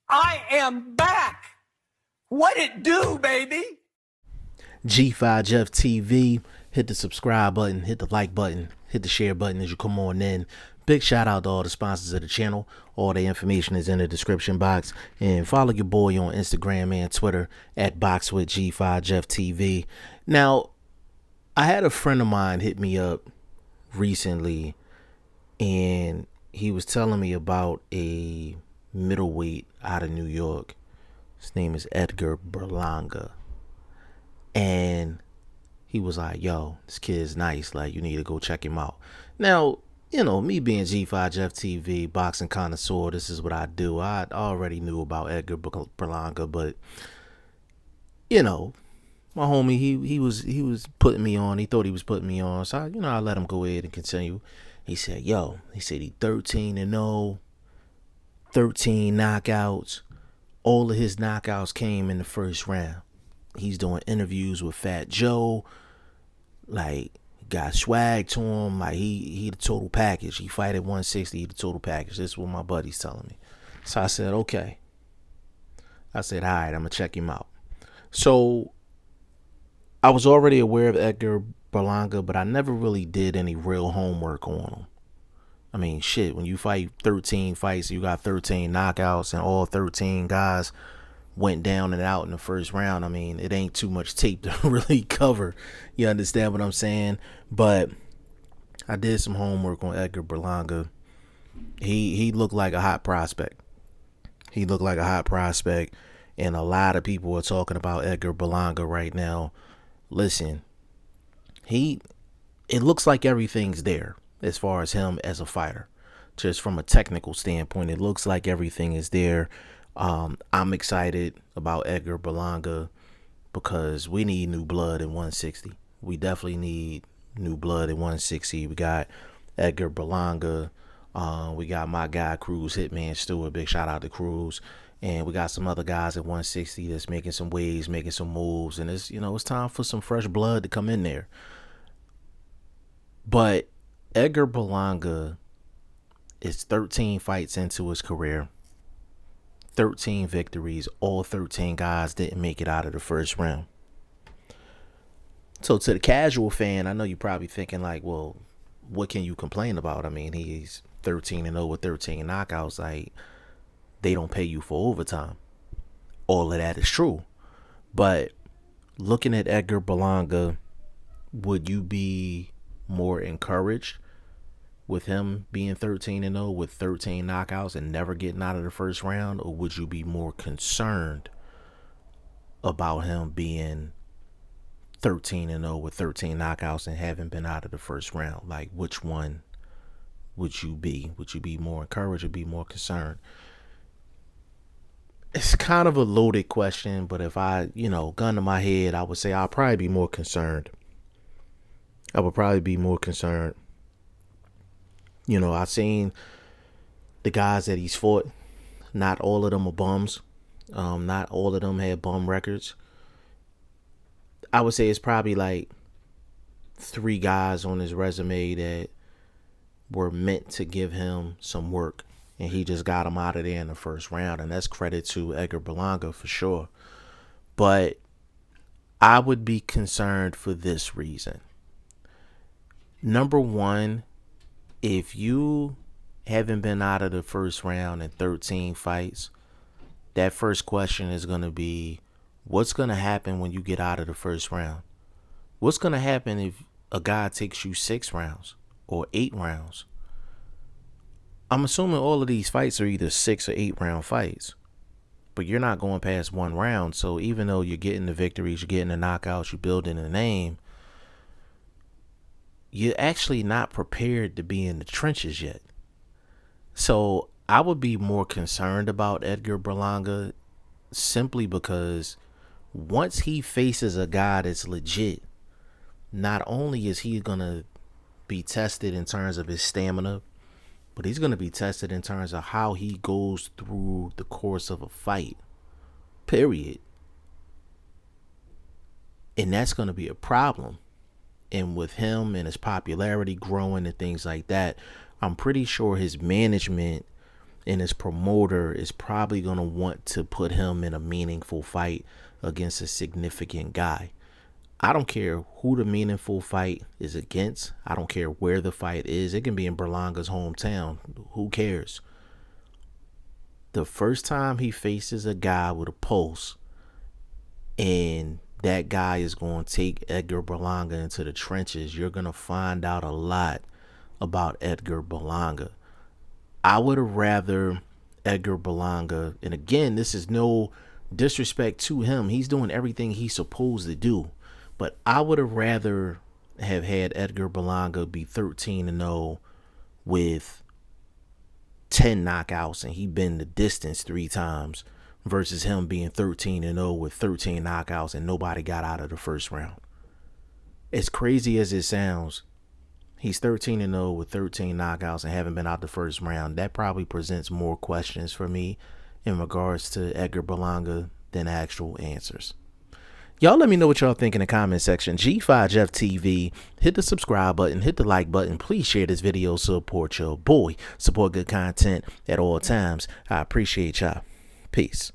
I am back. What it do, baby? G5 Jeff TV. Hit the subscribe button, hit the like button, hit the share button as you come on in. Big shout out to all the sponsors of the channel. All the information is in the description box. And follow your boy on Instagram and Twitter at BoxingFirst Jeff TV. Now, I had a friend of mine hit me up recently, and he was telling me about a middleweight out of New York. His name is Edgar Berlanga. And he was like, yo, this kid's nice. Like, you need to go check him out. Now, you know, me being G5 Jeff TV, boxing connoisseur, this is what I do. I already knew about Edgar Berlanga, but, you know, my homie, he was putting me on. He thought he was putting me on. So, I let him go ahead and continue. He said, he said he 13-0, 13 knockouts. All of his knockouts came in the first round. He's doing interviews with Fat Joe. Like, got swag to him. Like, he the total package. He fight at 160, he the total package. This is what my buddy's telling me. So I said, okay. I said, all right, I'm going to check him out. So I was already aware of Edgar Berlanga, but I never really did any real homework on him. I mean, shit, when you fight 13 fights, you got 13 knockouts, and all 13 guys went down and out in the first round. I mean, it ain't too much tape to really cover. You understand what I'm saying? But I did some homework on Edgar Berlanga. He looked like a hot prospect. He looked like a hot prospect, and a lot of people are talking about Edgar Berlanga right now. Listen, it looks like everything's there as far as him as a fighter. Just from a technical standpoint, it looks like everything is there. I'm excited about Edgar Berlanga because we need new blood at 160. We definitely need new blood at 160. We got Edgar Berlanga. We got my guy Cruz, Hitman Stewart. Big shout out to Cruz. And we got some other guys at 160 that's making some waves, making some moves. And it's time for some fresh blood to come in there. But Edgar Berlanga is 13 fights into his career. 13 victories. All 13 guys didn't make it out of the first round. So to the casual fan, I know you're probably thinking like, well, what can you complain about? I mean, he's 13-0 with 13 knockouts. Like, they don't pay you for overtime. All of that is true. But looking at Edgar Berlanga, would you be more encouraged with him being 13-0 with 13 knockouts and never getting out of the first round? Or would you be more concerned about him being 13-0 with 13 knockouts and haven't been out of the first round? Like, which one would you be? Would you be more encouraged or be more concerned? It's kind of a loaded question, but if I, gun to my head, I would say I'll probably be more concerned. I would probably be more concerned. I've seen the guys that he's fought. Not all of them are bums. Not all of them had bum records. I would say it's probably like 3 guys on his resume that were meant to give him some work, and he just got them out of there in the first round, and that's credit to Edgar Berlanga for sure. But I would be concerned for this reason. Number one, if you haven't been out of the first round in 13 fights, that first question is going to be, what's going to happen when you get out of the first round? What's going to happen if a guy takes you 6 rounds or 8 rounds? I'm assuming all of these fights are either 6 or 8 round fights, but you're not going past 1 round. So even though you're getting the victories, you're getting the knockouts, you're building a name, you're actually not prepared to be in the trenches yet. So I would be more concerned about Edgar Berlanga simply because once he faces a guy that's legit, not only is he going to be tested in terms of his stamina, but he's going to be tested in terms of how he goes through the course of a fight, period. And that's going to be a problem. And with him and his popularity growing and things like that, I'm pretty sure his management and his promoter is probably going to want to put him in a meaningful fight against a significant guy. I don't care who the meaningful fight is against. I don't care where the fight is. It can be in Berlanga's hometown. Who cares? The first time he faces a guy with a pulse, and that guy is going to take Edgar Berlanga into the trenches, you're going to find out a lot about Edgar Berlanga. I would have rather Edgar Berlanga, and again, this is no disrespect to him. He's doing everything he's supposed to do. But I would have rather have had Edgar Berlanga be 13-0 with 10 knockouts and he been the distance 3 times versus him being 13-0 with 13 knockouts and nobody got out of the first round. As crazy as it sounds, he's 13-0 with 13 knockouts and haven't been out the first round. That probably presents more questions for me in regards to Edgar Berlanga than actual answers. Y'all let me know what y'all think in the comment section. G5 Jeff TV, hit the subscribe button, hit the like button. Please share this video, support your boy. Support good content at all times. I appreciate y'all. Peace.